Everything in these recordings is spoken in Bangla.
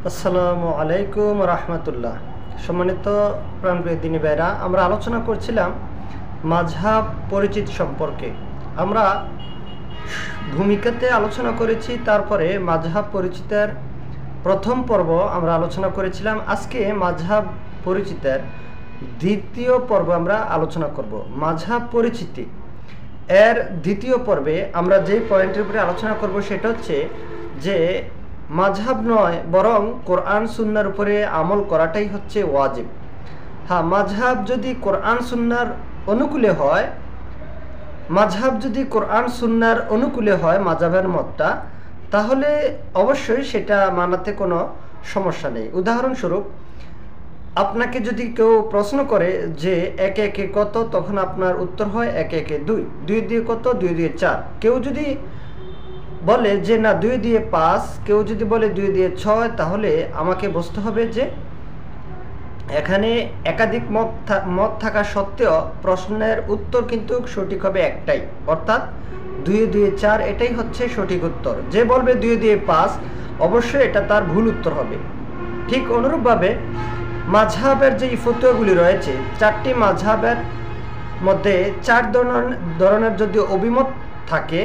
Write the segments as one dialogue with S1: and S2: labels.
S1: আসসালামু আলাইকুম রহমতুল্লাহ। সম্মানিত প্রাণপ্রিয় দিনী ভাইরা, আমরা আলোচনা করছিলাম মাযহাব পরিচিত সম্পর্কে। আমরা ভূমিকাতে আলোচনা করেছি, তারপরে মাযহাব পরিচিতের প্রথম পর্ব আমরা আলোচনা করেছিলাম। আজকে মাযহাব পরিচিতের দ্বিতীয় পর্ব আমরা আলোচনা করব। মাযহাব পরিচিতি এর দ্বিতীয় পর্বে আমরা যে পয়েন্টের উপরে আলোচনা করব সেটা হচ্ছে যে মাযহাব নয় বরং কোরআন সুন্নাহর উপরে আমল করাটাই হচ্ছে ওয়াজিব। হ্যাঁ, মাযহাব যদি কোরআন সুন্নাহর অনুকূলে হয়, মাযহাবের মতটা, তাহলে অবশ্যই সেটা মানাতে কোনো সমস্যা নেই। উদাহরণস্বরূপ, আপনাকে যদি কেউ প্রশ্ন করে যে একে একে কত, তখন আপনার উত্তর হয় একে একে দুই, দুই দিয়ে কত, দুই দিয়ে চার। কেউ যদি বলে যে না দুই দিয়ে পাঁচ, কেউ যদি বলে দুই দিয়ে ছয়, তাহলে আমাকে বুঝতে হবে যে এখানে একাধিক মত থাকা সত্ত্বেও প্রশ্নের উত্তর কিন্তু সঠিক হবে একটাই, অর্থাৎ দুই দিয়ে চার, এটাই হচ্ছে সঠিক উত্তর। যে বলবে দুই দিয়ে পাঁচ, অবশ্যই এটা তার ভুল উত্তর হবে। ঠিক অনুরূপভাবে মাযহাবের যে ফতোয়াগুলি রয়েছে, চারটি মাযহাবের মধ্যে চার ধরনের যদি অভিমত থাকে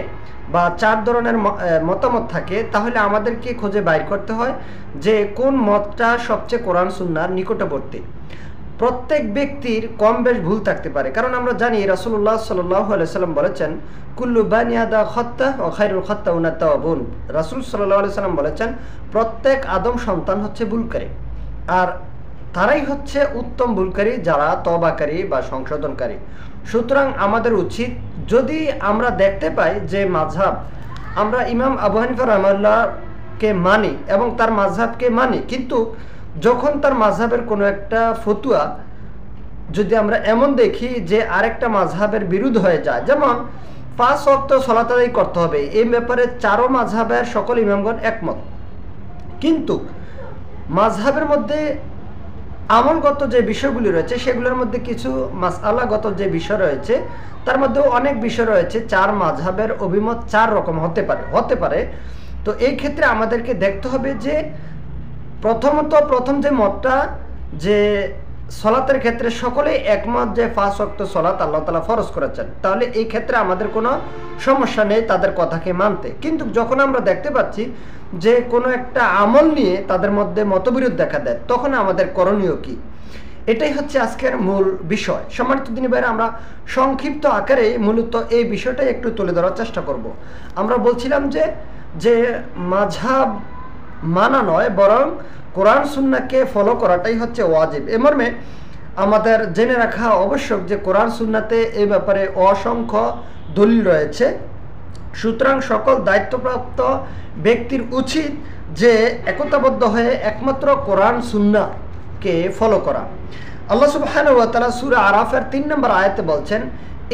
S1: বা চার ধরনের মতামত থাকে, তাহলে আমাদেরকে খুঁজে বাইর করতে হয় যে কোন মতটা সবচেয়ে কোরআন সুন্নাহর নিকটবর্তী। প্রত্যেক ব্যক্তির কম বেশ ভুল থাকতে পারে, কারণ আমরা জানি রাসূলুল্লাহ সাল্লাল্লাহু আলাইহি সাল্লাম বলেছেন কুল্লু বানি আদা খাত্তা ওয়া খায়রুল খাত্তাউনা তাওয়াবুন। রাসূল সাল্লাল্লাহু আলাইহি সাল্লাম বলেছেন প্রত্যেক আদম সন্তান হচ্ছে ভুলকারী, আর তারাই হচ্ছে উত্তম ভুলকারী যারা তওবাকারী বা সংশোধনকারী। সুতরাং আমাদের উচিত, যদি আমরা দেখতে পাই যে মাযহাব, আমরা ইমাম আবু হানিফা রাহমাতুল্লাহকে মানি এবং তার মাযহাবকে মানি, কিন্তু যখন তার মাযহাবের কোনো একটা ফতুয়া যদি আমরা এমন দেখি যে আরেকটা মাযহাবের বিরুদ্ধ হয়ে যায়, যেমন 5 ওয়াক্ত সালাত আদায় করতে হবে, এই ব্যাপারে চারো মাযহাবের সকল ইমামগণ একমত, কিন্তু মাযহাবের মধ্যে আমলগত যে বিষয়গুলি রয়েছে সেগুলোর মধ্যে কিছু মাসআলাগত যে বিষয় রয়েছে, তার মধ্যেও অনেক বিষয় রয়েছে চার মাযহাবের অভিমত চার রকম হতে পারে। তো এই ক্ষেত্রে আমাদেরকে দেখতে হবে যে প্রথম যে মতটা, যে সলাতের ক্ষেত্রে সকলেই একমত যে 5 ওয়াক্ত সলাত আল্লাহ তাআলা ফরজ করেছেন, তাহলে এই ক্ষেত্রে আমাদের কোনো সমস্যা নেই তাদের কথাকে মানতে। কিন্তু যখন আমরা দেখতে পাচ্ছি যে কোনো একটা আমল নিয়ে তাদের মধ্যে মতবিরোধ দেখা দেয়, তখন আমাদের করণীয় কি, এটাই হচ্ছে আজকের মূল বিষয়। সম্মানিত দিনী ভাইরা, আমরা সংক্ষিপ্ত আকারে মূলত এই বিষয়টাই একটু তুলে ধরার চেষ্টা করব। আমরা বলছিলাম যে মাযহাব মানা নয় বরং কোরআন সুন্নাহকে ফলো করাটাই হচ্ছে ওয়াজিব। এ মর্মে আমাদের জেনে রাখা আবশ্যক যে কোরআন সুন্নাতে এই ব্যাপারে অসংখ্য দলিল রয়েছে। সুতরাং সকল দায়িত্বপ্রাপ্ত ব্যক্তির উচিত যে একতাবদ্ধ হয়ে একমাত্র কোরআন সুন্নাহকে ফলো করা। আল্লাহ সুবহানাহু ওয়া তাআলা সূরা আরাফের 3 নম্বর আয়াতে বলছেন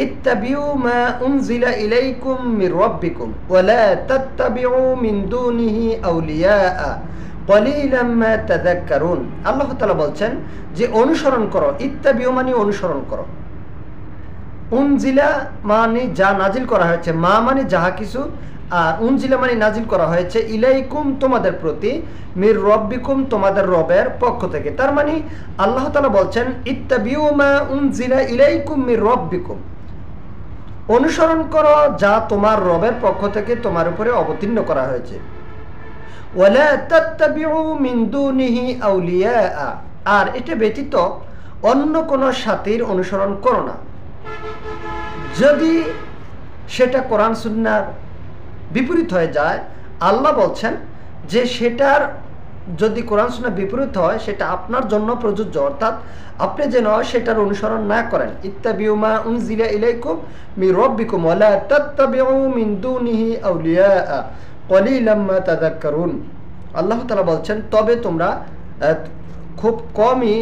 S1: ইত্তাবিউ মা উনজিলা ইলাইকুম মির রাব্বিকুম ওয়া লা তাত্তাবিউ মিন দুনিহি আউলিয়া ক্বালিলাম মা তাযাক্কারুন। আল্লাহ তাআলা বলছেন যে অনুসরণ করো, ইত্তাবিউ মানে অনুসরণ করো, উনজিলা মানে যা নাজিল করা হয়েছে, মা মানে যাহা কিছু, আর উনজিলা মানে নাজিল করা হয়েছে, ইলাইকুম তোমাদের প্রতি, মির রব্বিকুম তোমাদের রবের পক্ষ থেকে। তার মানে আল্লাহ তাআলা বলছেন ইত্তাবিউ মা উনজিলা ইলাইকুম মির রব্বিকুম, অনুসরণ করো যা তোমার রবের পক্ষ থেকে তোমার উপরে অবতীর্ণ করা হয়েছে। ওয়ালা তাত্তাবিউ মিন দুনিহি আউলিয়া, আর এটা ব্যতীত অন্য কোনো সাথীর অনুসরণ করো না। যদি সেটা কোরআন সুন্নাহর বিপরীত হয়ে যায়, আল্লাহ বলছেন যে সেটার যদি কোরআন সুন্নাহ বিপরীত হয় সেটা আপনার জন্য প্রযোজ্য, অর্থাৎ আপনি যেন সেটার অনুসরণ না করেন। ইত্তাবিউ মা উনজিলা ইলাইকুম মির রাব্বিকুম ওয়া লা তাত্তাবিউ মিন দুনিহি আউলিয়া ক্বালিলাম মা তাযাক্কারুন। আল্লাহ তাআলা বলছেন তবে তোমরা খুব কমই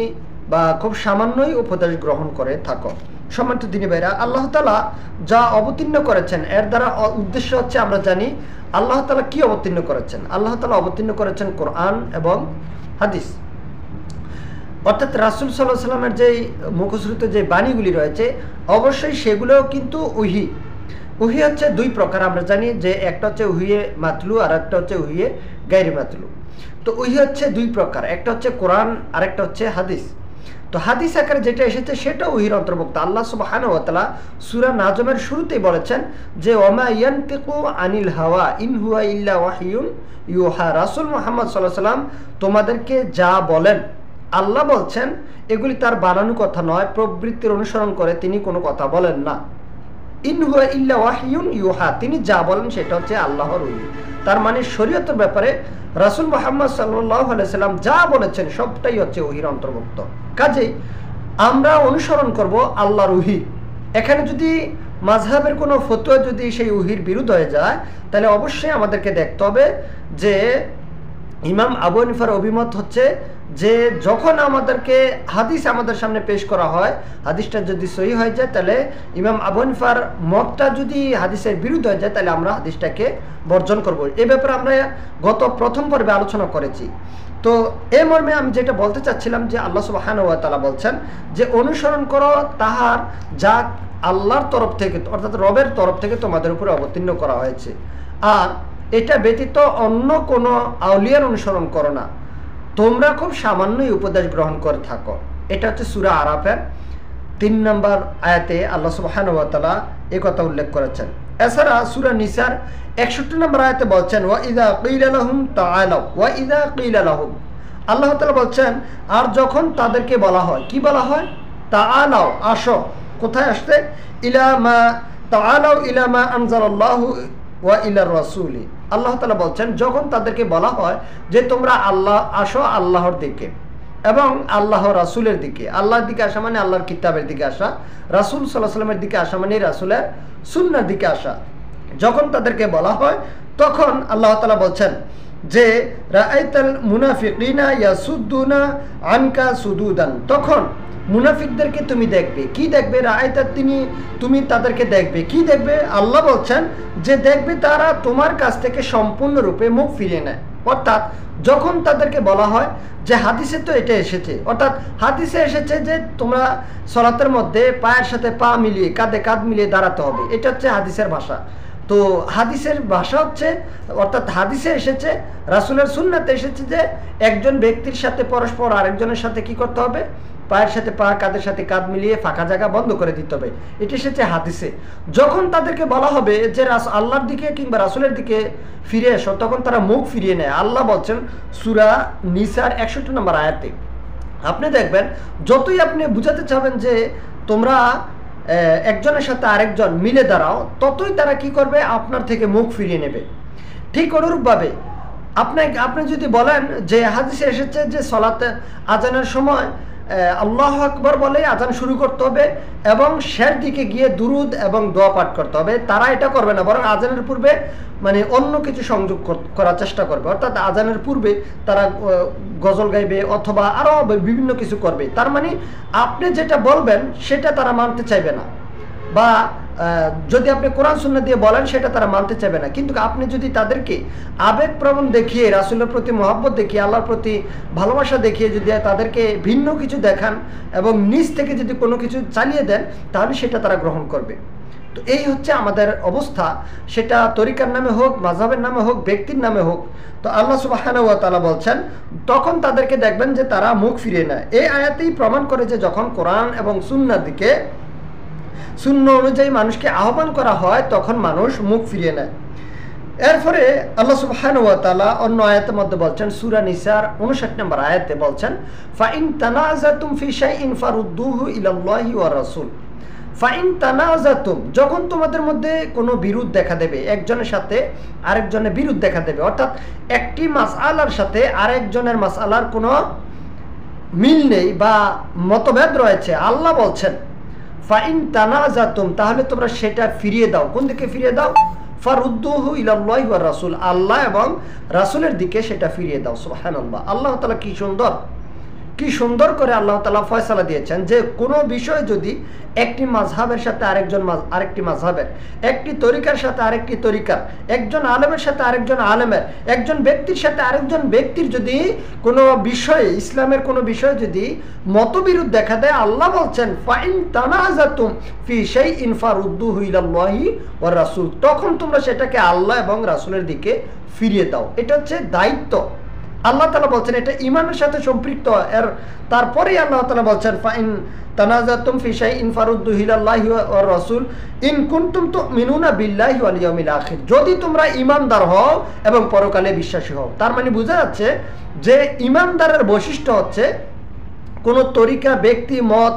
S1: বা খুব সামান্যই উপদেশ গ্রহণ করে থাকো। সম্মানিত দিনী ভাইরা, আল্লাহ তাআলা যা অবতীর্ণ করেছেন এর দ্বারা উদ্দেশ্য হচ্ছে, আমরা জানি আল্লাহ তাআলা কি অবতীর্ণ করেছেন। আল্লাহ তাআলা অবতীর্ণ করেছেন কোরআন এবং হাদিস, অর্থাৎ রাসূল সাল্লাল্লাহু আলাইহি সাল্লামের যে মুখশ্রুত যে বাণীগুলি রয়েছে, অবশ্যই সেগুলোও কিন্তু ওহী। ওহী হচ্ছে দুই প্রকার, আমরা জানি যে একটা হচ্ছে ওহিয়ে মাতলু আর একটা হচ্ছে ওহিয়ে গায়রে মাতলু। তো ওই হচ্ছে দুই প্রকার, একটা হচ্ছে কোরআন আর একটা হচ্ছে হাদিস। তো হাদিস আকারে যেটা এসেছে সেটা ওহির অন্তর্ভুক্ত। আল্লাহ সুবহানাহু ওয়া তাআলা সূরা নাজমের শুরুতেই বলেছেন যে ওমা ইয়ানতিকু আনিল হাওয়া ইন হুয়া ইল্লা ওয়াহিয়ুন ইউহা। রাসূল মুহাম্মদ সাল্লাল্লাহু আলাইহি ওয়াসাল্লাম তোমাদেরকে যা বলেন, আল্লাহ বলছেন এগুলি তার বানানো কথা নয়, প্রবৃত্তির অনুসরণ করে তিনি কোনো কথা বলেন না। ইন হুয়া ইল্লা ওয়াহিয়ুন ইউহা, তিনি যা বলেন সেটা হচ্ছে আল্লাহর ওহী। তার মানে শরীয়তের ব্যাপারে রাসূল মুহাম্মদ সাল্লাল্লাহু আলাইহি ওয়াসাল্লাম যা বলেছেন সবটাই হচ্ছে ওহীর অন্তর্ভুক্ত। কাজেই আমরা অনুসরণ করব আল্লাহর ওহী। এখানে যদি মাযহাবের কোনো ফতোয়া যদি সেই ওহীর বিরুদ্ধ হয়ে যায়, তাহলে অবশ্যই আমাদেরকে দেখতে হবে যে ইমাম আবু হানিফার অভিমত হচ্ছে যে যখন আমাদেরকে হাদিস আমাদের সামনে পেশ করা হয়, হাদিসটা যদি সহি হয়ে যায়, তাহলে ইমাম আবু হানিফার মতটা যদি হাদিসের বিরুদ্ধে হয়ে যায়, তাহলে আমরা হাদিসটাকে বর্জন করব। এই ব্যাপারে আমরা গত প্রথম পর্বে আলোচনা করেছি। তো এই মর্মে আমি যেটা বলতে চাচ্ছিলাম যে আল্লাহ সুবহানাহু ওয়া তাআলা বলছেন যে অনুসরণ করো তাহার যা আল্লাহর তরফ থেকে, অর্থাৎ রবের তরফ থেকে তোমাদের উপরে অবতীর্ণ করা হয়েছে, আর এটা ব্যতীত অন্য কোনো আউলিয়ার অনুসরণ করো না, তোমরা খুব সামান্যই উপদেশ গ্রহণ করে থাকো। এটা হচ্ছে সূরা আরাফের 3 নম্বর আয়াতে আল্লাহ সুবহানাহু ওয়া তাআলা এই কথা উল্লেখ করেছেন। এছাড়া সূরা নিসার 61 নম্বর আয়াতে বলছেন ওয়া ইযা ক্বিলা লাহুম তাআলাউ ওয়া ইযা ক্বিলা লাহুম, আল্লাহ তাআলা বলছেন আর যখন তাদেরকে বলা হয়, কি বলা হয়? তাআলাউ, আসো। কোথায় আসতে? ইলা মা তাআলাউ ইলা মা আনজালাল্লাহু ওয়া ইলার রাসূলি। আল্লাহ তাআলা বলছেন যখন তাদেরকে বলা হয় যে তোমরা আসো আল্লাহর দিকে এবং আল্লাহ রাসূলের দিকে। আল্লাহর দিকে আসা মানে আল্লাহর কিতাবের দিকে আসা, রাসূল সাল্লাল্লাহু আলাইহি ওয়াসাল্লামের দিকে আসা মানে রাসূলের সুন্নাহর দিকে আসা। যখন তাদেরকে বলা হয় তখন আল্লাহ তাআলা বলছেন যে রাআইতাল মুনাফিকিনা ইয়াসুদ্দুনা আনকা সুদুদান, তখন মুনাফিকদেরকে তুমি দেখবে। কি দেখবে? রাআইতা, তুমি তাদেরকে দেখবে। কি দেখবে? আল্লাহ বলছেন যে দেখবে তারা তোমার কাছ থেকে সম্পূর্ণরূপে মুখ ফিরিয়ে নেয়। অর্থাৎ যখন তাদেরকে বলা হয় যে হাদিসে তো এটা এসেছে, অর্থাৎ হাদিসে এসেছে যে তোমরা সালাতের মধ্যে পায়ের সাথে পা মিলিয়ে কাঁধে কাঁধ মিলিয়ে দাঁড়াতে হবে, এটা হচ্ছে হাদিসের ভাষা। তো হাদিসের ভাষা হচ্ছে, অর্থাৎ হাদিসে এসেছে, রাসূলের সুন্নাতে এসেছে যে একজন ব্যক্তির সাথে পরস্পর আরেকজনের সাথে কি করতে হবে? পায়ের সাথে পা, কাঁধের সাথে কাঁধ মিলিয়ে ফাঁকা জায়গা বন্ধ করে দিতে হবে, এটা এসেছে হাদিসে। যখন তাদেরকে বলা হবে যে আল্লাহর দিকে কিংবা রাসূলের দিকে ফিরে এসো, তখন তারা মুখ ফিরিয়ে নেয়। আল্লাহ বলছেন সূরা নিসার 61 নম্বর আয়াতে। আপনি দেখবেন যতই আপনি বুঝাতে চাবেন যে তোমরা একজনের সাথে আরেকজন মিলে দাঁড়াও, ততই তারা কি করবে? আপনার থেকে মুখ ফিরিয়ে নেবে। ঠিক অনুরূপভাবে আপনি যদি বলেন যে হাদিসে এসেছে যে সালাতে আজানের সময় আল্লাহু আকবার বলে আজান শুরু করতে হবে এবং শেষ দিকে গিয়ে দুরুদ এবং দোয়া পাঠ করতে হবে, তারা এটা করবে না, বরং আজানের পূর্বে মানে অন্য কিছু সংযোগ করার চেষ্টা করবে। অর্থাৎ আজানের পূর্বে তারা গজল গাইবে অথবা আরও বিভিন্ন কিছু করবে। তার মানে আপনি যেটা বলবেন সেটা তারা মানতে চাইবে না, বা যদি আপনি কোরআন সুন্নাহ দিয়ে বলেন সেটা তারা মানতে চাইবে না। কিন্তু আপনি যদি তাদেরকে আবেগপ্রবণ দেখিয়ে, রাসূলের প্রতি মহব্বত দেখিয়ে, আল্লাহর প্রতি ভালোবাসা দেখিয়ে যদি তাদেরকে ভিন্ন কিছু দেখান এবং নিজ থেকে যদি কোনো কিছু চালিয়ে দেন, তাহলে সেটা তারা গ্রহণ করবে। তো এই হচ্ছে আমাদের অবস্থা, সেটা তরিকার নামে হোক, মাযহাবের নামে হোক, ব্যক্তির নামে হোক। তো আল্লাহ সুবহানাহু ওয়া তাআলা বলছেন তখন তাদেরকে দেখবেন যে তারা মুখ ফিরিয়ে নেয়। এই আয়াতেই প্রমাণ করে যে যখন কোরআন এবং সুন্নাহর দিকে, সুন্নাহ অনুযায়ী মানুষকে আহ্বান করা হয়, তখন মানুষ মুখ ফিরিয়ে নেয়। এরপরে আল্লাহ সুবহানাহু ওয়া তাআলা অন্য আয়াতের মধ্যে বলছেন, সূরা নিসার 59 নম্বর আয়াতে বলছেন ফাইন তানাযাতুম ফি শাইইন ফারুদ্দুহু ইলাল্লাহি ওয়া রাসূল। ফাইন তানাযাতুম, যখন তোমাদের মধ্যে কোনো বিরোধ দেখা দেবে, একজনের সাথে আরেকজনের বিরোধ দেখা দেবে, অর্থাৎ একটি মাসআলার সাথে আরেকজনের মাসআলার কোনো মিল নেই বা মতভেদ রয়েছে, আল্লাহ বলছেন ফাইন তানাযাতুম, তাহলে তোমরা সেটা ফিরিয়ে দাও। কোন দিকে ফিরিয়ে দাও? ফারুদ্দুহু ইলাল্লাহি ওয়া রাসূল, আল্লাহ এবং রাসূলের দিকে সেটা ফিরিয়ে দাও। সুবহানাল্লাহ, আল্লাহ তাআলা কি সুন্দর করে আল্লাহ তাআলা ফয়সালা দিয়েছেন যে কোনো বিষয় যদি একটি মাযহাবের সাথে আরেকটি মাযহাবের, একটি তরিকার সাথে আরেকটি তরিকার, একজন আলেমের সাথে আরেকজন আলেমের, একজন ব্যক্তির সাথে আরেকজন ব্যক্তির যদি কোনো বিষয়ে, ইসলামের কোনো বিষয়ে যদি মতবিরোধ দেখা দেয়, আল্লাহ বলছেন ফাইন তানাযাতুম ফি শাইইন ফারুদ্দুহু ইলাল্লাহি ওয়া রাসূল, তখন তোমরা সেটাকে আল্লাহ এবং রাসূলের দিকে ফিরিয়ে দাও। এটা হচ্ছে দায়িত্ব। আল্লাহ তাআলা বলছেন এটা ঈমানের সাথে সম্পৃক্ত। এর তারপরেই আল্লাহ তাআলা বলছেন ফাইন তানাজাতুম ফি শাইইন ফারুদ্দুহু ইলাল্লাহি ওয়ার রাসূল ইন কুনতুম তুমিনুনা বিল্লাহি ওয়াল ইয়াউমিল আখির, যদি তোমরা ঈমানদার হও এবং পরকালে বিশ্বাসী হও। তার মানে বোঝা যাচ্ছে যে ঈমানদারের বৈশিষ্ট্য হচ্ছে কোনো তরিকা, ব্যক্তি, মত,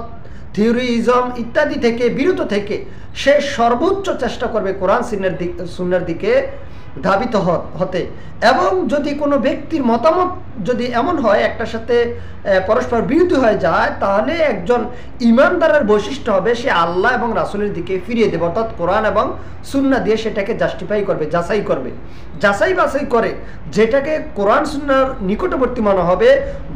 S1: থিওরিজম ইত্যাদি থেকে বিরত থেকে সে সর্বোচ্চ চেষ্টা করবে কোরআন সুন্নাহর দিকে ধাবিত হতে। এবং যদি কোনো ব্যক্তির মতামত যদি এমন হয় একটার সাথে পরস্পর বিরোধী হয়ে যায়, তাহলে একজন ঈমানদারের বৈশিষ্ট্য হবে সে আল্লাহ এবং রাসূলের দিকে ফিরিয়ে দেবে, অর্থাৎ কোরআন এবং সুন্নাহ দিয়ে সেটাকে জাস্টিফাই করবে, যাচাই বাছাই করে যেটাকে কোরআন সুন্নাহর নিকটবর্তী মনে হবে।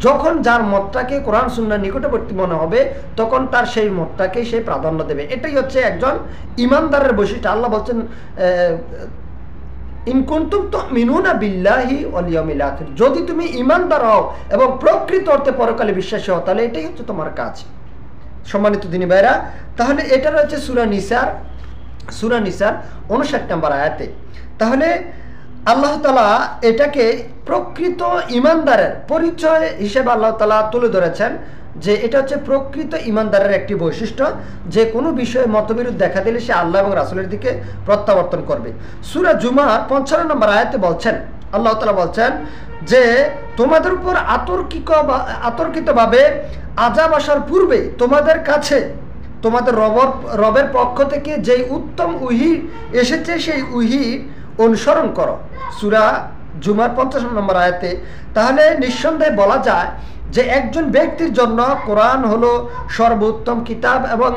S1: যখন যার মতটাকে কোরআন সুন্নাহর নিকটবর্তী মনে হবে তখন তার সেই মতটাকে সে প্রাধান্য দেবে। এটাই হচ্ছে একজন ঈমানদারের বৈশিষ্ট্য। আল্লাহ বলছেন ইন কুনতুম তুমিনুনা বিল্লাহি ওয়াল ইয়াউমিল আখির, যদি তুমি ঈমানদার হও এবং প্রকৃত অর্থে পরকালে বিশ্বাসী হও, তাহলে এটাই হচ্ছে তোমার কাজ। সম্মানিত দিনী ভাইরা, তাহলে এটা রয়েছে সূরা নিসার 59 নম্বর আয়াতে। তাহলে আল্লাহ তাআলা এটাকে প্রকৃত ঈমানদারের পরিচয় হিসেবে আল্লাহ তাআলা তুলে ধরেছেন যে এটা হচ্ছে প্রকৃত ঈমানদারের একটি বৈশিষ্ট্য, যে কোনো বিষয়ে মতবিরোধ দেখা দিলে সে আল্লাহ এবং রাসূলের দিকে প্রত্যাবর্তন করবে। সূরা জুমার 55 নম্বর আয়াতে বলছেন, আল্লাহ তাআলা বলছেন যে তোমাদের উপর আতর্কিতভাবে আযাব আসার পূর্বে তোমাদের কাছে তোমাদের রবের পক্ষ থেকে যেই উত্তম ওহী এসেছে সেই ওহী অনুসরণ করো। সূরা জুমার 55 নম্বর আয়াতে। তাহলে নিঃসন্দেহে বলা যায় যে একজন ব্যক্তির জন্য কোরআন হলো সর্বোত্তম কিতাব এবং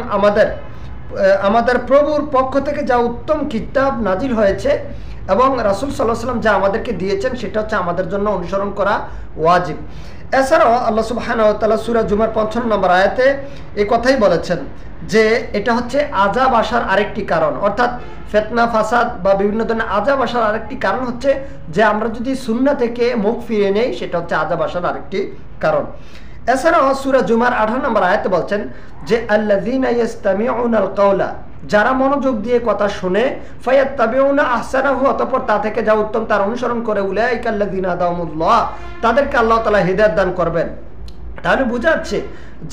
S1: আমাদের প্রভুর পক্ষ থেকে যা উত্তম কিতাব নাজিল হয়েছে এবং রাসূল সাল্লাল্লাহু আলাইহি ওয়াসাল্লাম যা আমাদেরকে দিয়েছেন সেটা হচ্ছে আমাদের জন্য অনুসরণ করা ওয়াজিব। এছাড়াও আল্লাহ সুবহানাহু ওয়া তাআলা সূরা জুমার 55 নম্বর আয়াতে এই কথাই বলেছেন যে এটা হচ্ছে আযাব আসার আরেকটি কারণ, অর্থাৎ ফিতনা ফাসাদ বা বিভিন্ন ধরনের আযাব আসার আরেকটি কারণ হচ্ছে যে আমরা যদি সুন্নাহ থেকে মুখ ফিরিয়ে নেই, সেটা হচ্ছে আযাব আসার আরেকটি কারণ। এছাড়াও সূরা জুমার 18 নম্বর আয়াতে বলছেন যে আল্লাযীনা ইস্তামিউনাল কাওলা, যারা মনোযোগ দিয়ে কথা শুনে ফায়াত্তাবিউনা আহসানাহু, অতঃপর তা থেকে যা উত্তম তার অনুসরণ করে উলাইকাল্লাযীনা হাদাহুমুল্লাহ, তাদেরকে আল্লাহ তাআলা হিদায়াত দান করবেন। তাহলে বোঝা যাচ্ছে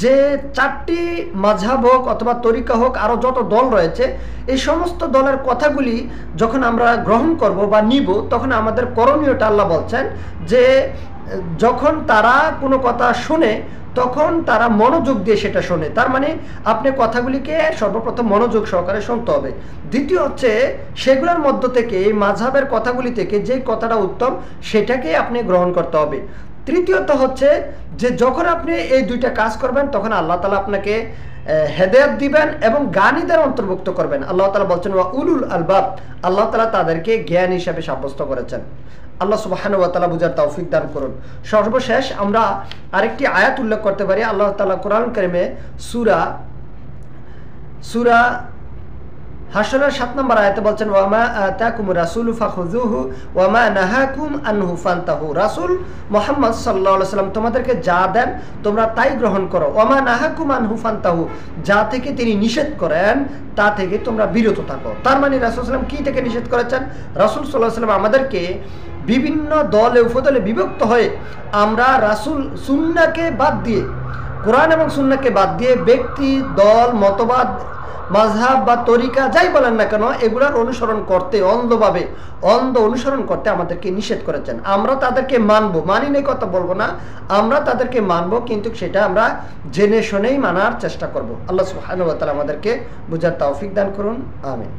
S1: যে 4টি মাযহাব হোক অথবা তরিকা হোক, আরও যত দল রয়েছে, এই সমস্ত দলের কথাগুলি যখন আমরা গ্রহণ করব বা নিব, তখন আমাদের করণীয়টা আল্লাহ বলছেন যে যখন তারা কোনো কথা শুনে তখন তারা মনোযোগ দিয়ে সেটা শোনে। তার মানে আপনি কথাগুলিকে সর্বপ্রথম মনোযোগ সহকারে শুনতে হবে। দ্বিতীয় হচ্ছে সেগুলোর মধ্য থেকে, এই মাযহাবের কথাগুলি থেকে যে কথাটা উত্তম সেটাকে আপনি গ্রহণ করতে হবে। তৃতীয়ত হচ্ছে যে যখন আপনি এই দুইটা কাজ করবেন তখন আল্লাহ তাআলা আপনাকে হেদায়েত দিবেন এবং জ্ঞানীদের অন্তর্ভুক্ত করবেন। আল্লাহ তাআলা বলছেন ওয়া উলুল আলবাব, আল্লাহ তাআলা তাদেরকে জ্ঞান হিসাবে সাব্যস্ত করেছেন। আল্লাহ সুবহানাহু ওয়া তাআলা বুঝার তৌফিক দান করুন। সর্বশেষ আমরা আরেকটি আয়াত উল্লেখ করতে পারি। আল্লাহ তাআলা কোরআন কারীমে সূরা হাশরের 7 নম্বর আয়াতে বলছেন ওয়া মা আতাকুমুর রাসূলু ফাখুযুহু ওয়া মা নাহাকুম আনহু ফান্তাহু, রাসূল মুহাম্মদ সাল্লাল্লাহু আলাইহি ওয়াসাল্লাম তোমাদেরকে যা দেন তোমরা তাই গ্রহণ করো। ওয়া মা নাহাকুম আনহু ফান্তাহু, যা থেকে তিনি নিষেধ করেন তা থেকে তোমরা বিরত থাকো। তার মানে রাসূল সাল্লাল্লাহু আলাইহি ওয়াসাল্লাম কি থেকে নিষেধ করেছেন? রাসূল সাল্লাল্লাহু আলাইহি ওয়াসাল্লাম আমাদেরকে বিভিন্ন দলে উপদলে বিভক্ত হয়ে আমরা রাসূল সুন্নাহকে বাদ দিয়ে, কোরআন এবং সুন্নাহকে বাদ দিয়ে ব্যক্তি, দল, মতবাদ, মাযহাব বা তরিকা যাই বলেন না কেন এগুলার অনুসরণ করতে, অন্ধ অনুসরণ করতে আমাদেরকে নিষেধ করেছেন। আমরা তাদেরকে মানবো, মানি নেই কথা বলবো না, আমরা তাদেরকে মানবো, কিন্তু সেটা আমরা জেনে শুনেই মানার চেষ্টা করব। আল্লাহ সুবহানাহু ওয়া তাআলা আমাদেরকে বুঝার তৌফিক দান করুন। আমিন।